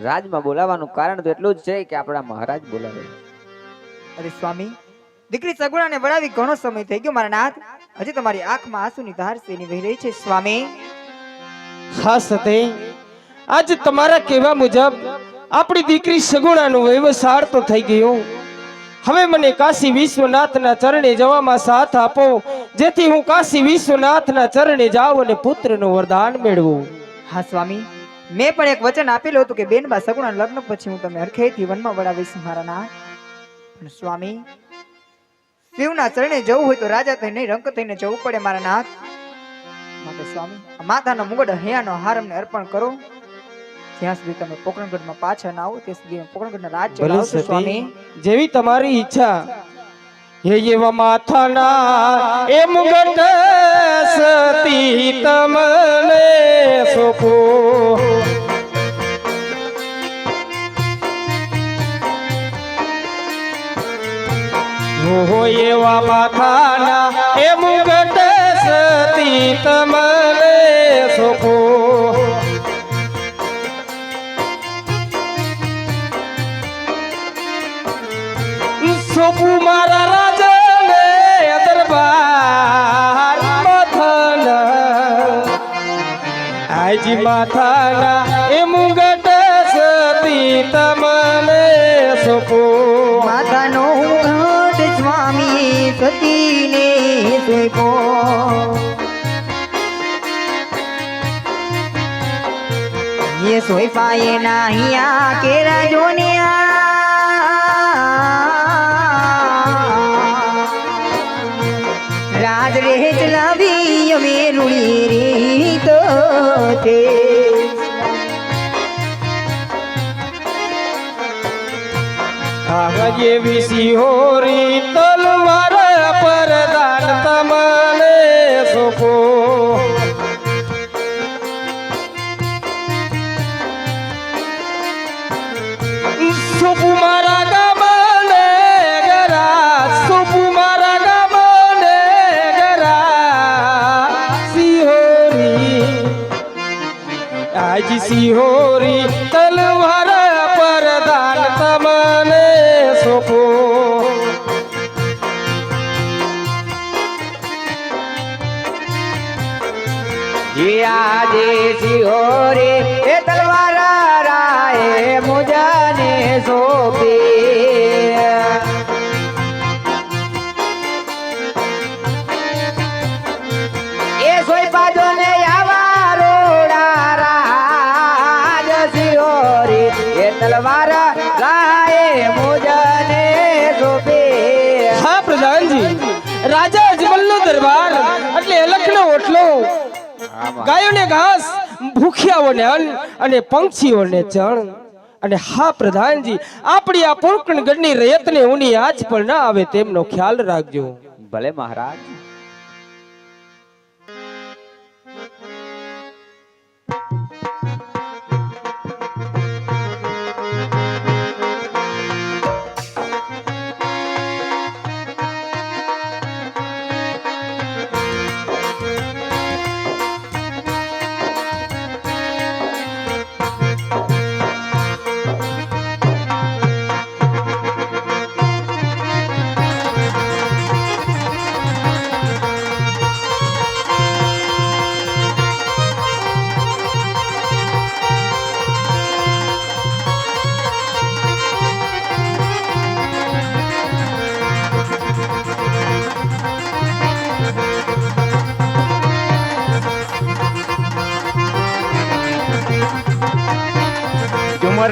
રાજમાં બોલાવવાનું કારણ તો એટલું જ છે કે આપણા મહારાજ બોલાવે. અરે સ્વામી, દીકરી સગુણાને વળાવી ઘણો સમય થઈ ગયો મારા નાથ. હજી તમારી આંખમાં આંસુની ધાર સેની વહી રહી છે સ્વામી. હા સતે, આજ તમારા કહેવા મુજબ આપણી દીકરી સગુણાનું વ્યવસાય તો થઈ ગયો. હવે મને કાશી વિશ્વનાથના ચરણે જવામાં સાથ આપો, જેથી હું કાશી વિશ્વનાથના ચરણે જાઉં અને પુત્રનું વરદાન મેળવું. હા સ્વામી, મેં પણ એક વચન આપેલું હતું કે બેનબા સગુણા લગ્ન પછી હું તમને હરખેથી વનમાં વળાવીશ મારા નાથ. પણ સ્વામી, શિવના ચરણે જવું હોય તો રાજા થઈને નહીં, રંક થઈને જવું પડે મારા નાથ. માટે સ્વામી, આ માતાનો મુગટ હૈયાનો હાર અમને અર્પણ કરો. જ્યાં સુધી તમે પોકરણગઢમાં પાછા ના આવો ત્યાં સુધી પોકરણગઢના રાજ ચલાવશો સ્વામી. જેવી તમારી ઈચ્છા. હે એવા માથાના એ મુગટ સતી તમને સોપો, હો એવા માથાના એ મુગટ સતી તમને સોપો. સોપું મારા રાજાને દરબાર માથાના, આજી માથાના એ મુગટ સતી તમને સોપો. માતાનો મુગટ સ્વામી સતીને સોંપો. ये सोई पाए नाहिया केरा जोनिया राज रे चलावी यमे रुड़ी री तो ते આગ જેવી સિહોરી તલવાર પરદાન તમને સોપો. સોપુ મારા ગામને ગરા, સોપુ મારા ગામને ગરા સિહોરી, આજ સિહોરી તલવાર પરદાન તમને સોપો. ये आजे सिहोरे ए तलवार राय मुझने सोपी. ए सोई पाजो ने आवा रोड़ा राज सिहोरे ए तलवार राय मुझने सोपी. હા પ્રધાનજી, રાજા અજમલનો દરબાર એટલે અલખનો ઓટલો, ગાયોને ઘાસ, ભૂખ્યાઓને અન્ન અને પંક્ષીઓને ચણ. અને હા પ્રધાનજી, આપણી આ પોકરણગઢની રયતને ઊની આંચ પણ ના આવે તેમનો ખ્યાલ રાખજો. ભલે મહારાજ.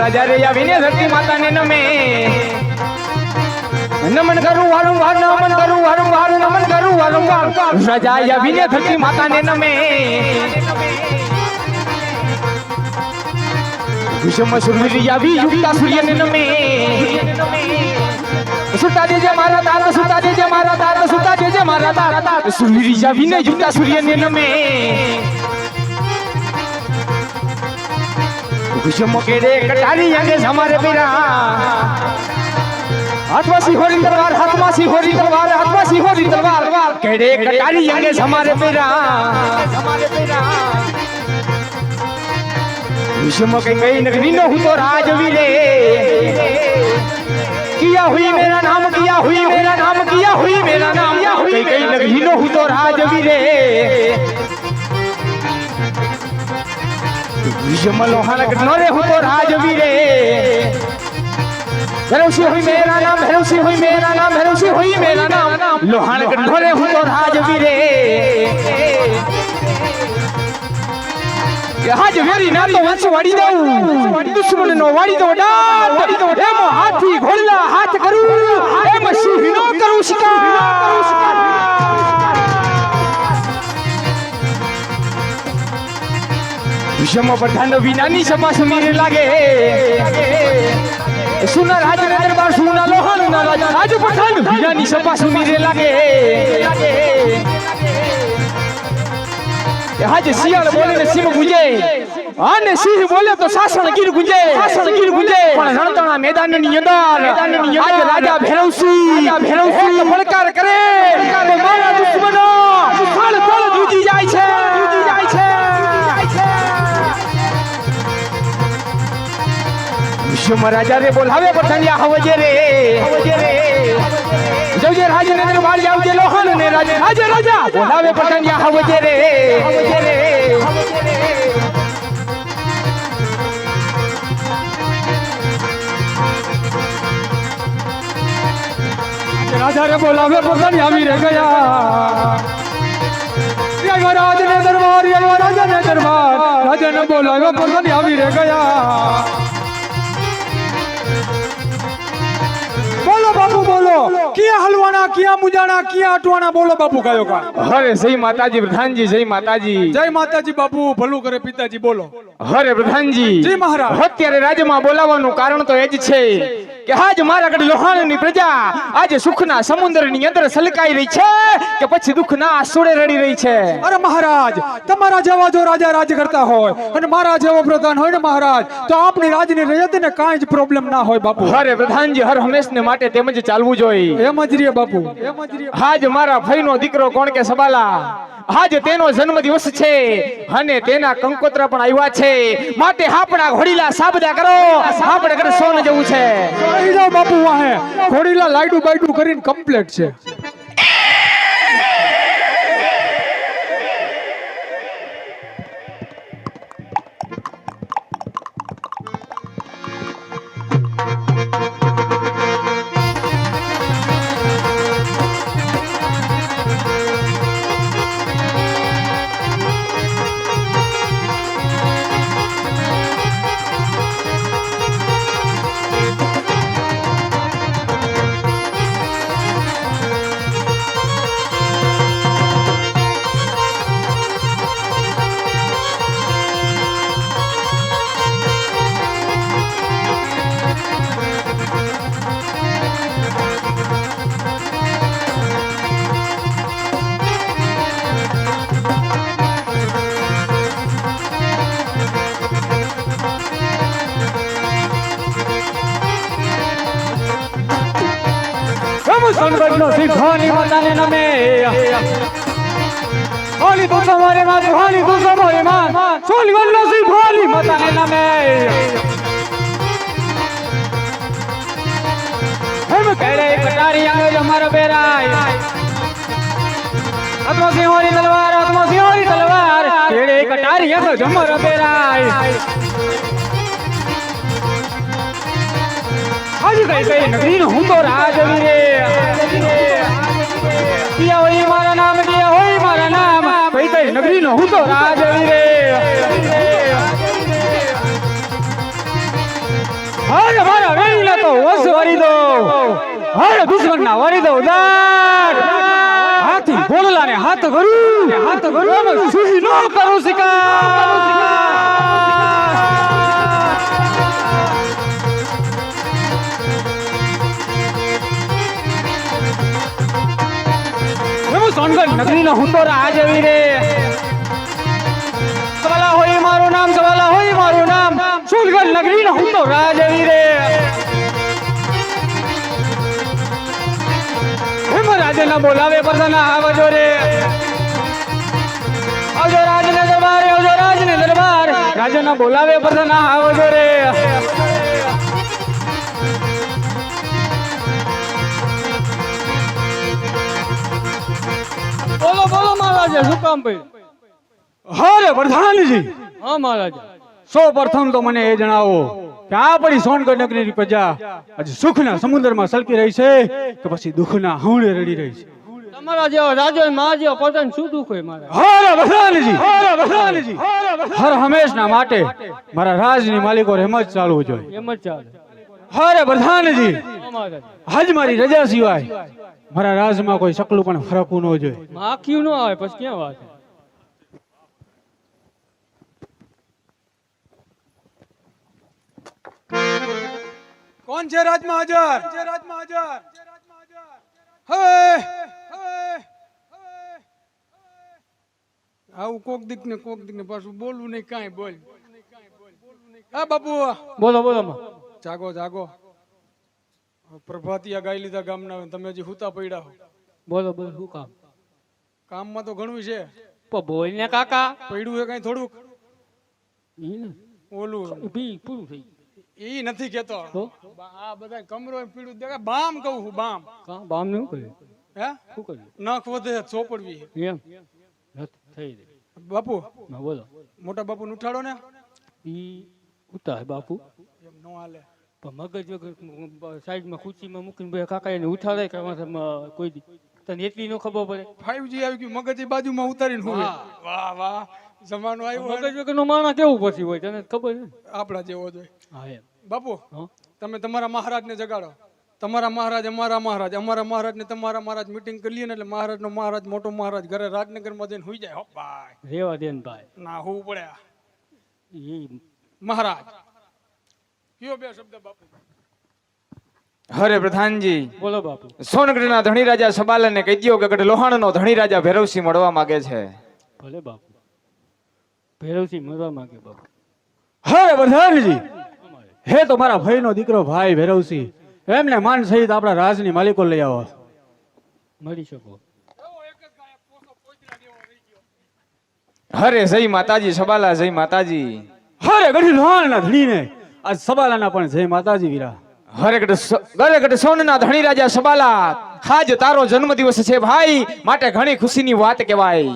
રાજા રે આવીને ધરતી માતાને નમે, નમન કરું વારંવાર, નમન કરું વારંવાર, નમન કરું વારંવાર. રાજા આવીને ધરતી માતાને નમે, વિષમ સુરવીર આવી યુક્તા સૂર્યને નમે. સુતા દેજે મારા દાદ, સુતા દેજે મારા દાદ, સુતા દેજે મારા દાદ. સુરવીર આવીને યુક્તા સૂર્યને નમે. વિષમ કેડે કટારી અને હમારે પીરા, હાથમાં સિંહોરી તલવાર, હાથમાં સિંહોરી તલવાર, હાથમાં સિંહોરી તલવાર. કેડે કટારી અને હમારે પીરા, विषम कई कई नगरी न हूँ तो राजवीरे किया हुई मेरा नाम किया हुई मेरा नाम किया हुई मेरा नाम कई कई नगरी न हूँ तो राजवीरे विषम लोहाना नरे हूँ तो राजवीरे भरोसी हुई मेरा नाम भरोसी हुई मेरा नाम भरोसी हुई मेरा नाम लोहाना नरे हूँ तो राजवीरे आज वेरी ना तो वंश वाड़ी दो दुश्मन नो वाड़ी दो डाट एम हाथी घोड़ा हाथ करू एम सिंह नो करू शिकार विषम प्रधान विनानी सभा समीर लागे सुना राज ने दरबार सुना लोहान ना राज राज प्रधान विनानी सभा समीर लागे आज सियाल बोले ने सिंह गुंजे आने सिंह बोले तो शासन गिर गुंजे पण रणतणा मैदान ની અંદર आज राजा भैरवसी ફડકાર કરે તો મારા દુશ્મનો સ્થળ સ્થળ જૂજી જાય છે વિશ્વ રાજા રે બોલાવે પઠાણિયા હવજે રે જવજે રાજનગર વાળી આવજે લોહન ને રાજા બોલાવે પઠાણિયા હવજે રે राजा रे बोलावे पठाणिया वीर गया राज ने दरबार राजा ने दरबार राजा ने बोलावे पठाणिया वीर गया बोलो बापू बोलो किया हलवाना किया मुजाना किया अटवाना बोलो बापू कयो का अरे जय माताजी प्रधान जी जय माताजी बापू भलू करे पिताजी बोलो अरे प्रधान जी जी महाराज અત્યારે રાજમાં બોલાવવાનું કારણ તો એ જ છે કે આજ મારા ગઢ લોહાણની પ્રજા આજે સુખના સમુદ્રની અંદર સલકાઈ રહી છે કે પછી દુઃખના આંસુડે રડી રહી છે અરે મહારાજ તમારા જેવા જો રાજા રાજ કરતા હોય અને મારા જેવો પ્રધાન હોય ને મહારાજ તો આપની રાજની રયતને કાંઈ જ પ્રોબ્લેમ ના હોય બાપુ અરે પ્રધાનજી હર હંમેશને માટે તેમજ ચાલવું જોઈએ એમ જ રે બાપુ આજ મારા ભાઈનો દીકરો કોણ કે સબાલા आज तेनो जन्म दिवस छे અને તેના કંકોત્રા પણ આવ્યા છે માટે આપણા ઘોડીલા સાબદા કરો આપણે ઘરે સોન જવું છે આવી જાવ બાપુ વાહે ઘોડીલા લાઈડુ બાઈડુ કરીને કમ્પ્લીટ છે संगठनो सिखानी माताने नमे होली तो समारे मां होली तो समारे मां सोली वल्लो सिखानी माताने नमे हम कहरे कटारी आवे हमारा बेराय आत्मा सिंहोरी तलवार कहरे कटारी आवे हमारा बेराय आज कई कई नगरी न हूं तो राजवीरे किया होई मारा नाम कई कई नगरी न हूं तो राजवीरे हर हमारा वेला तो वस वरी दो हर दुश्मन ना वरी दो उदार हाथी बोलला ने हाथ करू सुही नो करू शिकार सोनगढ़ नगरी न हूं तो राजवीरे सवाला होई मारो नाम सोनगढ़ नगरी न हूं तो राजवीरे हम राजे न बोलावे परदाना आवजो रे आवजो राज ने दरबार રાજાના બોલાવે બધા ના આવજો રે. બોલો બોલો મહારાજા, શું કામ પડ્યું? હરે પ્રધાનજી, હા મહારાજા. સૌ પ્રથમ તો મને એ જણાવો કે આપણી સોનગઢ નગરીની પ્રજા આજે સુખના સમુદ્રમાં સલકી રહી છે કે પછી દુઃખના હવણે રડી રહી છે? તમારા જેવા રાજા અને મા જેવા પ્રધાન શું દુઃખ હોય મારા? હરે પ્રધાનજી, હરે પ્રધાનજી, હર હંમેશના માટે મારા રાજની માલિકો એમ જ ચાલવું જોઈએ. એમ જ ચાલે. હરે પ્રધાનજી, હા મહારાજા. આજ મારી રજા સિવાય મારા રાજમાં કોઈ શકલું પણ ફરકવું ન જોઈએ. માખીયું ન આવે પછી ક્યાં વાત? કોણ છે રાજમાં હાજર? આવું કોક દીક ને પાછું બોલવું નહીં, કાંઈ બોલ. હા બાપુ, બોલો બોલો માં. જાગો જાગો. પ્રભાતિયા ગાઈ લીધા ગામના, તમે હજી હુતા પડ્યા હો. બોલો બોલો, શું કામ? કામમાં તો ઘણું છે, પણ બોલ ને કાકા. પડ્યું છે કઈ થોડુંક. ઈ ને ઓલું બી પૂરું થઈ ઈ નથી કેતો. તો આ બધા કમરો પીડું દેખા, બામ કહું છું, બામ. કામ બામ ને શું કર્યું? હે શું કર્યું? નખ વધે ચોપડવી. એમ થઈ રહી. બાપુ, હા બોલો. મોટા બાપુ ઉઠાડો ને. ઈ ઉતાર બાપુ, એમ નો હાલે. પણ મગજ વગર સાઈડમાં ખુરશીમાં મૂકીને બે કાકા એને ઉઠાડે કે કોઈ દી તને એટલી નો ખબર પડે? 5G આવી ગયું, મગજ એ બાજુમાં ઉતારીને હોય. વાહ વાહ, જમાનો આવ્યો. મગજ વગર નો માણસ કેવું પછી હોય તને ખબર છે? આપણા જેવો જ હોય. હા એમ. બાપુ, હા તમે તમારા મહારાજને જગાડો. તમારા મહારાજ અમારા મહારાજ, અમારા મહારાજ ને તમારા મહારાજ મીટિંગ કરી લઈએ ને એટલે મહારાજ નો મહારાજ, મોટો મહારાજ ઘરે રાજનગરમાં જઈને હુઈ જાય. હો ભાઈ, રેવા દે ને ભાઈ. ના હોવું પડે. એ મહારાજ કયો બે શબ્દ બાપુ. હરે પ્રધાનજી, બોલો બાપુ. સોનગઢના ધણી રાજા સબાલાને કહી દો કે ગઢ લોહાણનો ધણી રાજા ભૈરવસિંહ મળવા માંગે છે. ભલે બાપુ. ભૈરવસિંહ મરવા માંગે બાપુ. હરે પ્રધાનજી, હે તો મારા ભાઈનો દીકરો ભાઈ ભૈરવસિંહ, એમને માન સહિત આપણા રાજની માલિકો લઈ આવો. મળી શકો. હરે જય માતાજી સબાલા, જય માતાજી. હરે ગઢી લોહાણના ધણીને આજ સબાલાના પણ જય માતાજી વીરા. હરે ગઢ સોનના ધણી રાજા સબાલા, આજ તારો જન્મદિવસ છે ભાઈ, માટે ઘણી ખુશીની વાત કહેવાય.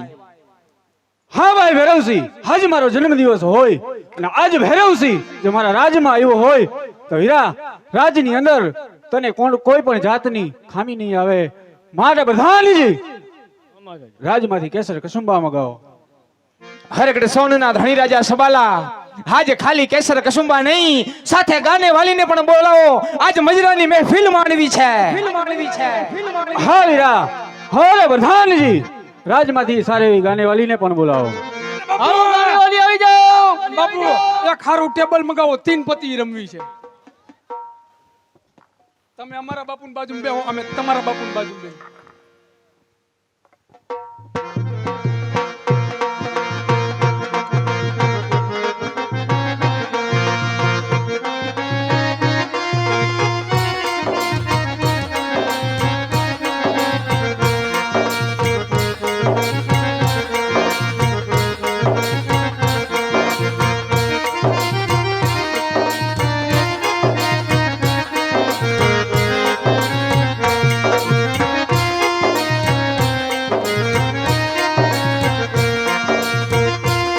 હા ભાઈ ભૈરવસિંહ, આજ મારો જન્મદિવસ હોય અને આજ ભૈરવસિંહ જો મારા રાજમાં આવ્યો હોય તો વીરા, રાજની અંદર તને કોઈ પણ જાતની ખામી નહીં આવે. માટે પ્રધાનજી, અમારે રાજમાંથી કેસર કસુંબા મગાવો. હરગઢ સોનના ધણી રાજા સબાલા, આજ ખાલી કેસર કસુંબા નહીં, સાથે ગાને વાલીને પણ બોલાવો. આજ મજરાની મહેફિલ માંડવી છે. હા વીરા, હરે પ્રધાનજી, રાજમાંથી સારી એવી ગાનેવાલીને પણ બોલાવો. આવો ગાડીવાળી આવી જાઓ. બાપુ, એક ખારું ટેબલ મગાવો, 3 પત્તી રમવી છે. તમે અમારા બાપુની બાજુ બેહો, અમે તમારા બાપુની બાજુ બેહો.